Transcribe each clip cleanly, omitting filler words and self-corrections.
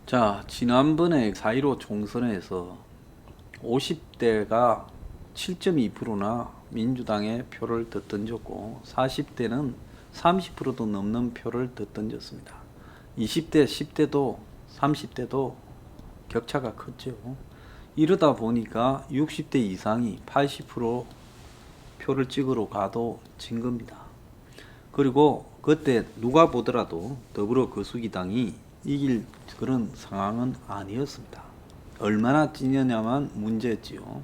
자, 지난번에 4.15 총선에서 50대가 7.2%나 민주당에 표를 더 던졌고 40대는 30%도 넘는 표를 더 던졌습니다. 20대, 10대도 30대도 격차가 컸죠. 이러다 보니까 60대 이상이 80% 표를 찍으러 가도 진 겁니다. 그리고 그때 누가 보더라도 더불어 거수기당이 이길 그런 상황은 아니었습니다. 얼마나 찌냐냐만 문제였지요.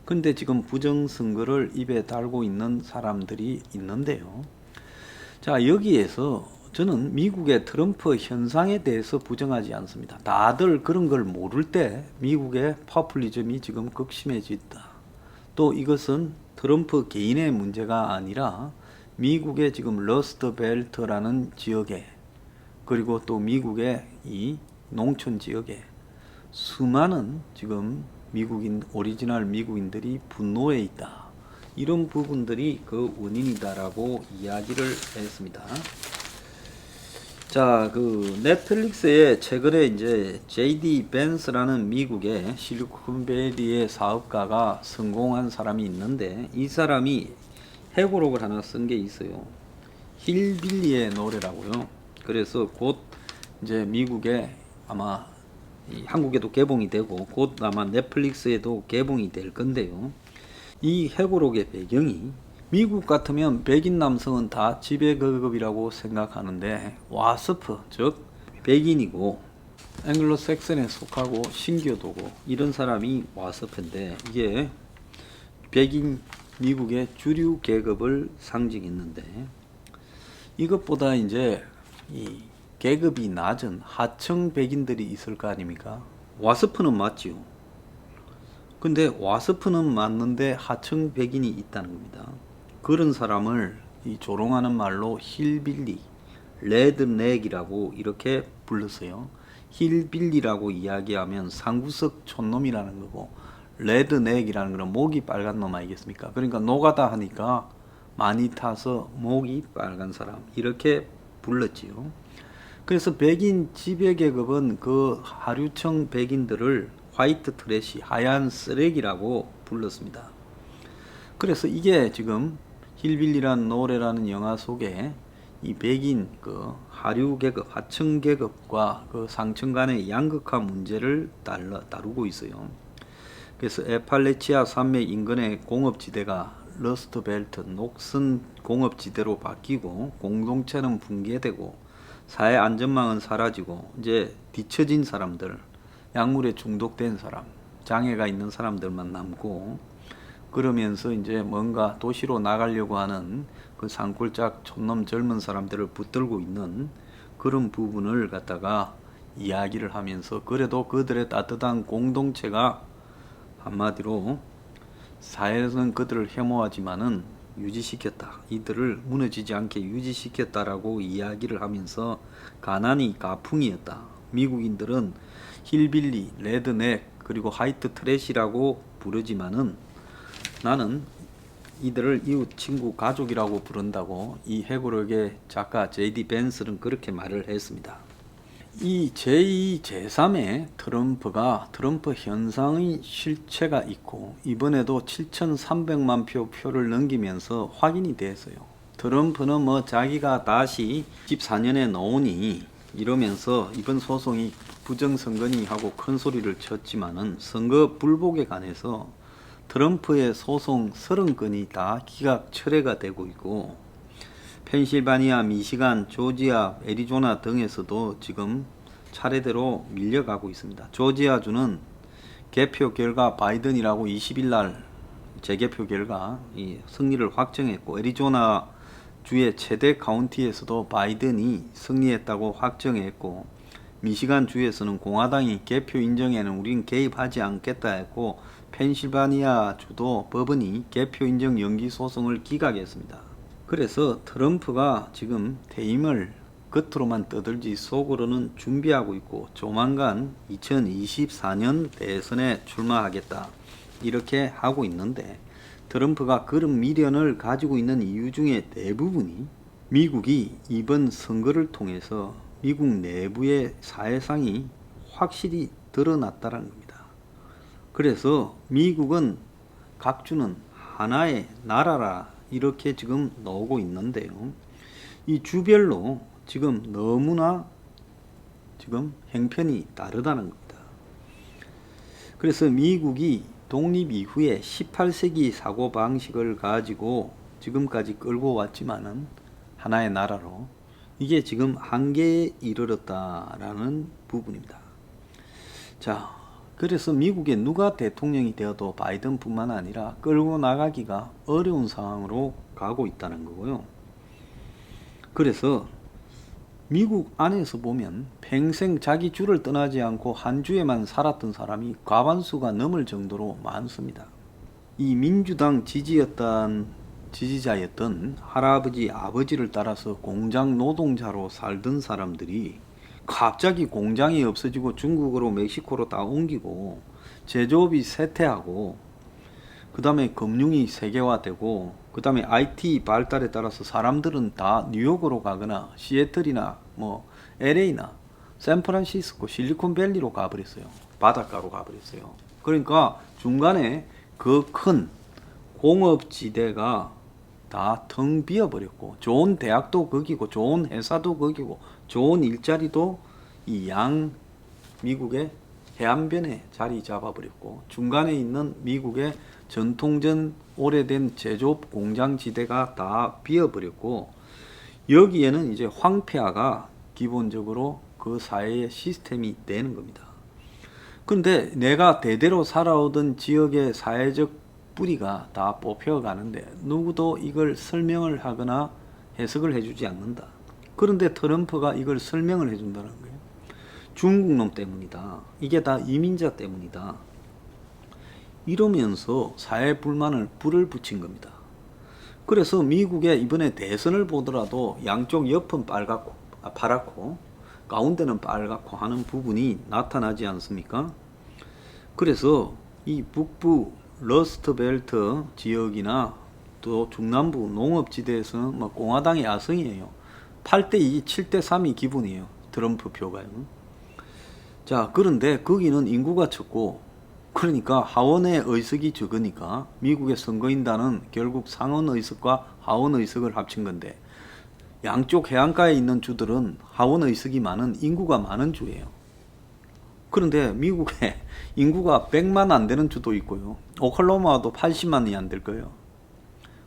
근데 지금 부정선거를 입에 달고 있는 사람들이 있는데요. 자, 여기에서 저는 미국의 트럼프 현상에 대해서 부정하지 않습니다. 다들 그런 걸 모를 때 미국의 포퓰리즘이 지금 극심해졌다. 또 이것은 트럼프 개인의 문제가 아니라 미국의 지금 러스트 벨트라는 지역에, 그리고 또 미국의 이 농촌 지역에 수많은 지금 미국인, 오리지널 미국인들이 분노해 있다. 이런 부분들이 그 원인이다라고 이야기를 했습니다. 자, 그 넷플릭스에 최근에 이제 JD 벤스라는 미국의 실리콘밸리의 사업가가 성공한 사람이 있는데, 이 사람이 해고록을 하나 쓴 게 있어요. 힐빌리의 노래라고요. 그래서 곧 이제 미국에 아마 한국에도 개봉이 되고 곧 아마 넷플릭스에도 개봉이 될 건데요. 이 해고록의 배경이, 미국 같으면 백인 남성은 다 지배계급이라고 생각하는데 와스프, 즉 백인이고 앵글로색슨에 속하고 신교도고 이런 사람이 와스프인데, 이게 백인 미국의 주류 계급을 상징했는데, 이것보다 이제 이 계급이 낮은 하층 백인들이 있을 거 아닙니까? 와스프는 맞지요. 근데 와스프는 맞는데 하층 백인이 있다는 겁니다. 그런 사람을 이 조롱하는 말로 힐빌리, 레드넥이라고 이렇게 불렀어요. 힐빌리라고 이야기하면 상구석 촌놈이라는 거고, 레드넥이라는 거는 목이 빨간 놈 아니겠습니까? 그러니까 노가다 하니까 많이 타서 목이 빨간 사람, 이렇게 불렀지요. 그래서 백인 지배계급은 그 하류층 백인들을 화이트 트래시, 하얀 쓰레기라고 불렀습니다. 그래서 이게 지금 힐빌리라는 노래라는 영화 속에 이 백인 그 하류 계급, 하층 계급과 그 상층 간의 양극화 문제를 다루고 있어요. 그래서 에팔레치아 산맥 인근의 공업지대가 러스트벨트, 녹슨 공업지대로 바뀌고 공동체는 붕괴되고 사회 안전망은 사라지고 이제 뒤처진 사람들, 약물에 중독된 사람, 장애가 있는 사람들만 남고, 그러면서 이제 뭔가 도시로 나가려고 하는 그 산골짝 촌놈 젊은 사람들을 붙들고 있는 그런 부분을 갖다가 이야기를 하면서, 그래도 그들의 따뜻한 공동체가 한마디로 사회는 그들을 혐오하지만은 유지시켰다. 이들을 무너지지 않게 유지시켰다라고 이야기를 하면서 가난이 가풍이었다. 미국인들은 힐빌리, 레드넥, 그리고 화이트 트래시라고 부르지만은 나는 이들을 이웃, 친구, 가족이라고 부른다고 이 해고록의 작가 제이디 벤스는 그렇게 말을 했습니다. 이 제2, 제3의 트럼프가 트럼프 현상의 실체가 있고 이번에도 7,300만 표를 넘기면서 확인이 됐어요. 트럼프는 뭐 자기가 다시 14년에 나오니 이러면서 이번 소송이 부정선거니 하고 큰 소리를 쳤지만은 선거 불복에 관해서 트럼프의 소송 30건이 다 기각 철회가 되고 있고, 펜실바니아, 미시간, 조지아, 애리조나 등에서도 지금 차례대로 밀려가고 있습니다. 조지아주는 개표 결과 바이든이라고 20일 날 재개표 결과 이 승리를 확정했고, 애리조나 주의 최대 카운티에서도 바이든이 승리했다고 확정했고, 미시간 주에서는 공화당이 개표 인정에는 우린 개입하지 않겠다 했고, 펜실바니아 주도 법원이 개표 인정 연기 소송을 기각했습니다. 그래서 트럼프가 지금 퇴임을 겉으로만 떠들지 속으로는 준비하고 있고 조만간 2024년 대선에 출마하겠다 이렇게 하고 있는데, 트럼프가 그런 미련을 가지고 있는 이유 중에 대부분이 미국이 이번 선거를 통해서 미국 내부의 사회상이 확실히 드러났다는 겁니다. 그래서 미국은 각주는 하나의 나라라 이렇게 지금 나오고 있는데요. 이 주별로 지금 너무나 지금 형편이 다르다는 겁니다. 그래서 미국이 독립 이후에 18세기 사고방식을 가지고 지금까지 끌고 왔지만은 하나의 나라로 이게 지금 한계에 이르렀다라는 부분입니다. 자, 그래서 미국에 누가 대통령이 되어도 바이든뿐만 아니라 끌고 나가기가 어려운 상황으로 가고 있다는 거고요. 그래서 미국 안에서 보면 평생 자기 주를 떠나지 않고 한 주에만 살았던 사람이 과반수가 넘을 정도로 많습니다. 이 민주당 지지자였던 할아버지, 아버지를 따라서 공장 노동자로 살던 사람들이 갑자기 공장이 없어지고 중국으로 멕시코로 다 옮기고 제조업이 쇠퇴하고 그 다음에 금융이 세계화되고 그 다음에 IT 발달에 따라서 사람들은 다 뉴욕으로 가거나 시애틀이나 뭐 LA나 샌프란시스코 실리콘밸리로 가버렸어요. 바닷가로 가버렸어요. 그러니까 중간에 그 큰 공업지대가 다 텅 비어버렸고 좋은 대학도 거기고 좋은 회사도 거기고 좋은 일자리도 이 미국의 해안변에 자리 잡아버렸고 중간에 있는 미국의 전통전 오래된 제조업 공장지대가 다 비어버렸고 여기에는 이제 황폐화가 기본적으로 그 사회의 시스템이 되는 겁니다. 근데 내가 대대로 살아오던 지역의 사회적 뿌리가 다 뽑혀가는데 누구도 이걸 설명을 하거나 해석을 해주지 않는다. 그런데 트럼프가 이걸 설명을 해준다는 거예요. 중국놈 때문이다. 이게 다 이민자 때문이다. 이러면서 사회 불만을 불을 붙인 겁니다. 그래서 미국의 이번에 대선을 보더라도 양쪽 옆은 파랗고 가운데는 빨갛고 하는 부분이 나타나지 않습니까? 그래서 이 북부 러스트벨트 지역이나 또 중남부 농업지대에서는 뭐 공화당이 야성이에요. 8대2, 7대3이 기본이에요. 트럼프 표가요. 자, 그런데 거기는 인구가 적고 그러니까 하원의 의석이 적으니까 미국의 선거인단은 결국 상원 의석과 하원 의석을 합친 건데 양쪽 해안가에 있는 주들은 하원 의석이 많은 인구가 많은 주예요. 그런데 미국에 인구가 100만 안 되는 주도 있고요. 오클라호마도 80만이 안 될 거예요.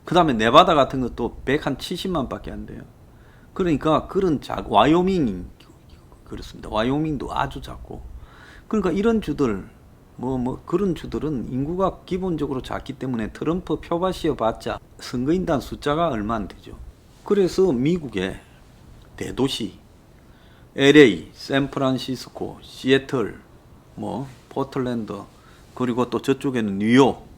그 다음에 네바다 같은 것도 170만 밖에 안 돼요. 그러니까 그런 와이오밍 그렇습니다. 와이오밍도 아주 작고 그러니까 이런 주들 그런 주들은 인구가 기본적으로 작기 때문에 트럼프 표밭이어 봤자 선거인단 숫자가 얼마 안 되죠. 그래서 미국의 대도시 LA, 샌프란시스코, 시애틀, 포틀랜드 그리고 또 저쪽에는 뉴욕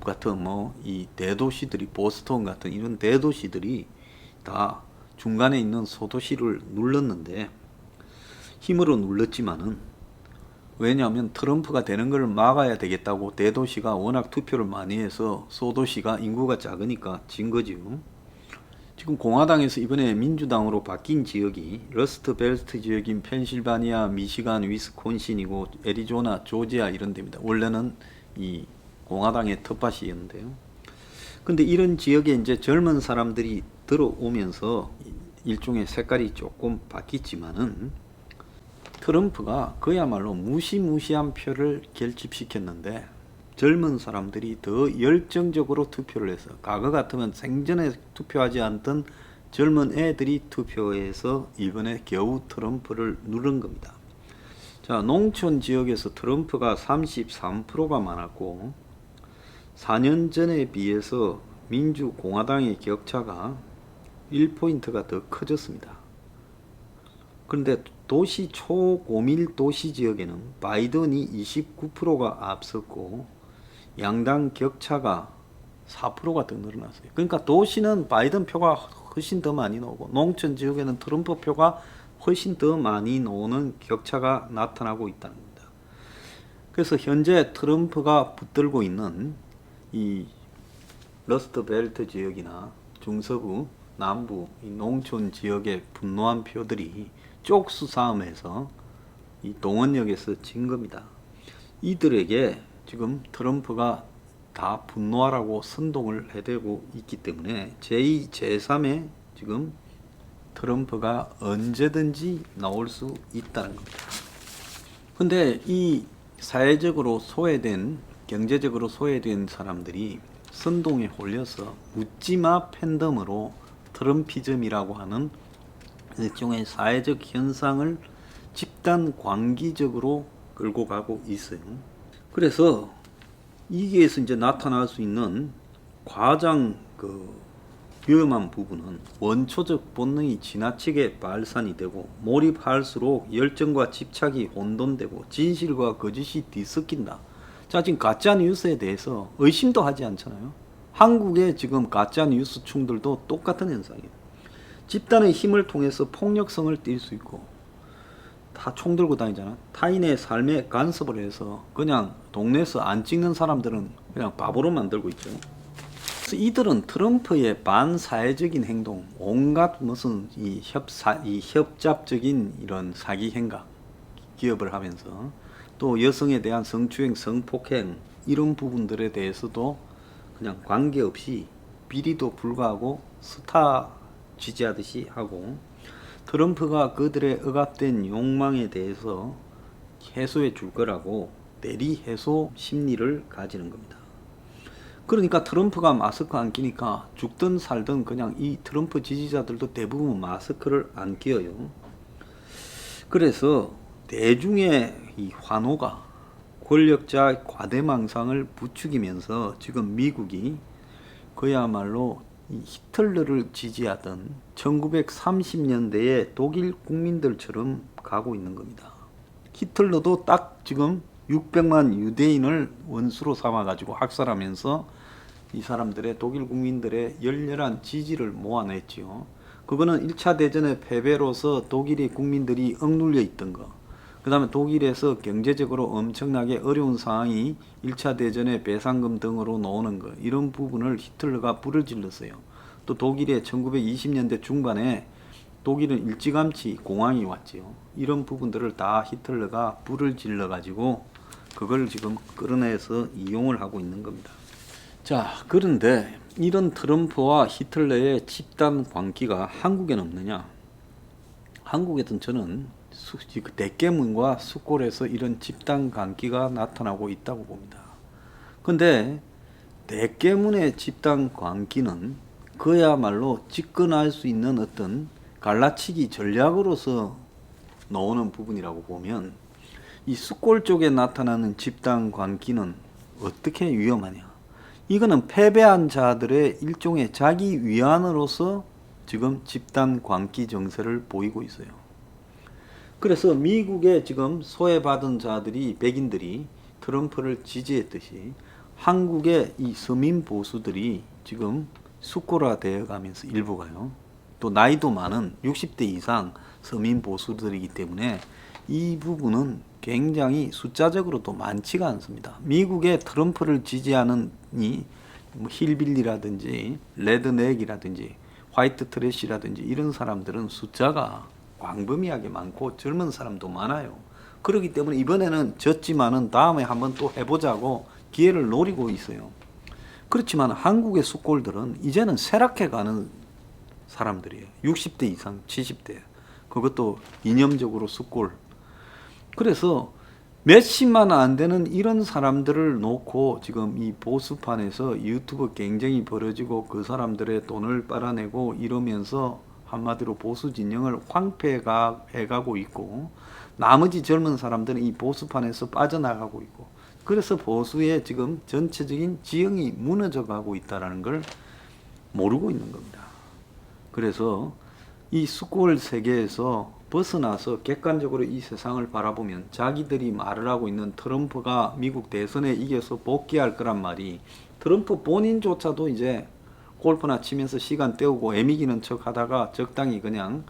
같은 이 대도시들이 보스턴 같은 이런 대도시들이 다 중간에 있는 소도시를 눌렀는데 힘으로 눌렀지만은 왜냐하면 트럼프가 되는 걸 막아야 되겠다고 대도시가 워낙 투표를 많이 해서 소도시가 인구가 작으니까 진 거지요. 지금 공화당에서 이번에 민주당으로 바뀐 지역이 러스트벨트 지역인 펜실바니아, 미시간, 위스콘신이고 애리조나, 조지아 이런 데입니다. 원래는 이 공화당의 텃밭이었는데요. 근데 이런 지역에 이제 젊은 사람들이 들어오면서 일종의 색깔이 조금 바뀌지만은 트럼프가 그야말로 무시무시한 표를 결집시켰는데 젊은 사람들이 더 열정적으로 투표를 해서 과거 같으면 생전에 투표하지 않던 젊은 애들이 투표해서 이번에 겨우 트럼프를 누른 겁니다. 자, 농촌 지역에서 트럼프가 33%가 많았고 4년 전에 비해서 민주공화당의 격차가 1포인트가 더 커졌습니다. 그런데 도시 초고밀 도시 지역에는 바이든이 29%가 앞섰고 양당 격차가 4%가 더 늘어났어요. 그러니까 도시는 바이든 표가 훨씬 더 많이 나오고 농촌 지역에는 트럼프 표가 훨씬 더 많이 나오는 격차가 나타나고 있다는 겁니다. 그래서 현재 트럼프가 붙들고 있는 이 러스트벨트 지역이나 중서부, 남부 이 농촌 지역의 분노한 표들이 쪽수 싸움에서 이 동원역에서 진 겁니다. 이들에게 지금 트럼프가 다 분노하라고 선동을 해대고 있기 때문에 제2, 제3의 지금 트럼프가 언제든지 나올 수 있다는 겁니다. 근데 이 사회적으로 소외된, 경제적으로 소외된 사람들이 선동에 홀려서 묻지마 팬덤으로 트럼피즘이라고 하는 일종의 사회적 현상을 집단 광기적으로 끌고 가고 있어요. 그래서 이게에서 이제 나타날 수 있는 가장 위험한 부분은 원초적 본능이 지나치게 발산이 되고 몰입할수록 열정과 집착이 혼돈되고 진실과 거짓이 뒤섞인다. 자, 지금 가짜뉴스에 대해서 의심도 하지 않잖아요. 한국의 지금 가짜뉴스 충들도 똑같은 현상이에요. 집단의 힘을 통해서 폭력성을 띨 수 있고 다 총 들고 다니잖아. 타인의 삶에 간섭을 해서 그냥 동네에서 안 찍는 사람들은 그냥 바보로 만들고 있죠. 그래서 이들은 트럼프의 반사회적인 행동, 온갖 무슨 이 협잡적인 이런 사기 행각, 기업을 하면서 또 여성에 대한 성추행, 성폭행 이런 부분들에 대해서도 그냥 관계없이 비리도 불구하고 스타 지지하듯이 하고 트럼프가 그들의 억압된 욕망에 대해서 해소해 줄 거라고 대리 해소 심리를 가지는 겁니다. 그러니까 트럼프가 마스크 안 끼니까 죽든 살든 그냥 이 트럼프 지지자들도 대부분 마스크를 안 끼어요. 그래서 대중의 이 환호가 권력자의 과대망상을 부추기면서 지금 미국이 그야말로 이 히틀러를 지지하던 1930년대의 독일 국민들처럼 가고 있는 겁니다. 히틀러도 딱 지금 600만 유대인을 원수로 삼아가지고 학살하면서 이 사람들의 독일 국민들의 열렬한 지지를 모아냈지요. 그거는 1차 대전의 패배로서 독일의 국민들이 억눌려 있던 거. 그 다음에 독일에서 경제적으로 엄청나게 어려운 상황이 1차 대전의 배상금 등으로 나오는 거. 이런 부분을 히틀러가 불을 질렀어요. 또 독일의 1920년대 중반에 독일은 일찌감치 공황이 왔지요. 이런 부분들을 다 히틀러가 불을 질러가지고 그걸 지금 끌어내서 이용을 하고 있는 겁니다. 자, 그런데 이런 트럼프와 히틀러의 집단 광기가 한국에는 없느냐? 한국에는 저는 대깨문과 숫골에서 이런 집단 광기가 나타나고 있다고 봅니다. 근데 대깨문의 집단 광기는 그야말로 집권할 수 있는 어떤 갈라치기 전략으로서 나오는 부분이라고 보면 이 숫골 쪽에 나타나는 집단 광기는 어떻게 위험하냐? 이거는 패배한 자들의 일종의 자기 위안으로서 지금 집단 광기 정세를 보이고 있어요. 그래서 미국의 지금 소외받은 자들이, 백인들이 트럼프를 지지했듯이 한국의 이 서민 보수들이 지금 숫골화되어 가면서 일부가요. 또 나이도 많은 60대 이상 서민 보수들이기 때문에 이 부분은 굉장히 숫자적으로도 많지가 않습니다. 미국의 트럼프를 지지하는 힐빌리라든지 레드넥이라든지 화이트 트래시라든지 이런 사람들은 숫자가 광범위하게 많고 젊은 사람도 많아요. 그렇기 때문에 이번에는 졌지만은 다음에 한번 또 해보자고 기회를 노리고 있어요. 그렇지만 한국의 숫골들은 이제는 쇠락해 가는 사람들이에요. 60대 이상, 70대. 그것도 이념적으로 숫골. 그래서 몇십만 안 되는 이런 사람들을 놓고 지금 이 보수판에서 유튜브 경쟁이 벌어지고 그 사람들의 돈을 빨아내고 이러면서 한마디로 보수 진영을 황폐해가고 있고 나머지 젊은 사람들은 이 보수판에서 빠져나가고 있고 그래서 보수의 지금 전체적인 지형이 무너져 가고 있다는 걸 모르고 있는 겁니다. 그래서 이 숫골 세계에서 벗어나서 객관적으로 이 세상을 바라보면 자기들이 말을 하고 있는 트럼프가 미국 대선에 이겨서 복귀할 거란 말이 트럼프 본인조차도 이제 골프나 치면서 시간 때우고 애미기는 척 하다가 적당히 그냥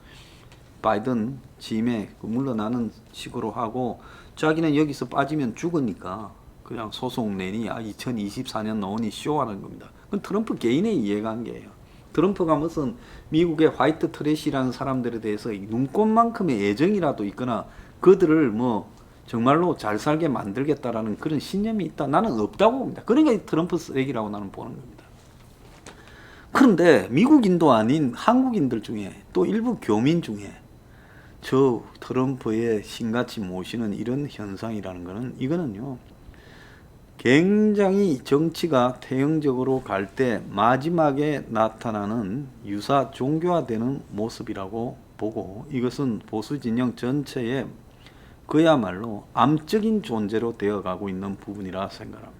바이든 짐에 물러나는 식으로 하고 자기는 여기서 빠지면 죽으니까 그냥 소송 내니 2024년 나오니 쇼하는 겁니다. 그건 트럼프 개인의 이해관계예요. 트럼프가 무슨 미국의 화이트 트래시라는 사람들에 대해서 눈꽃만큼의 애정이라도 있거나 그들을 뭐 정말로 잘 살게 만들겠다라는 그런 신념이 있다. 나는 없다고 봅니다. 그러니까 트럼프 쓰레기라고 나는 보는 겁니다. 그런데 미국인도 아닌 한국인들 중에 또 일부 교민 중에 저 트럼프의 신같이 모시는 이런 현상이라는 거는 이거는요. 굉장히 정치가 태형적으로 갈 때 마지막에 나타나는 유사 종교화되는 모습이라고 보고 이것은 보수 진영 전체의 그야말로 암적인 존재로 되어가고 있는 부분이라 생각합니다.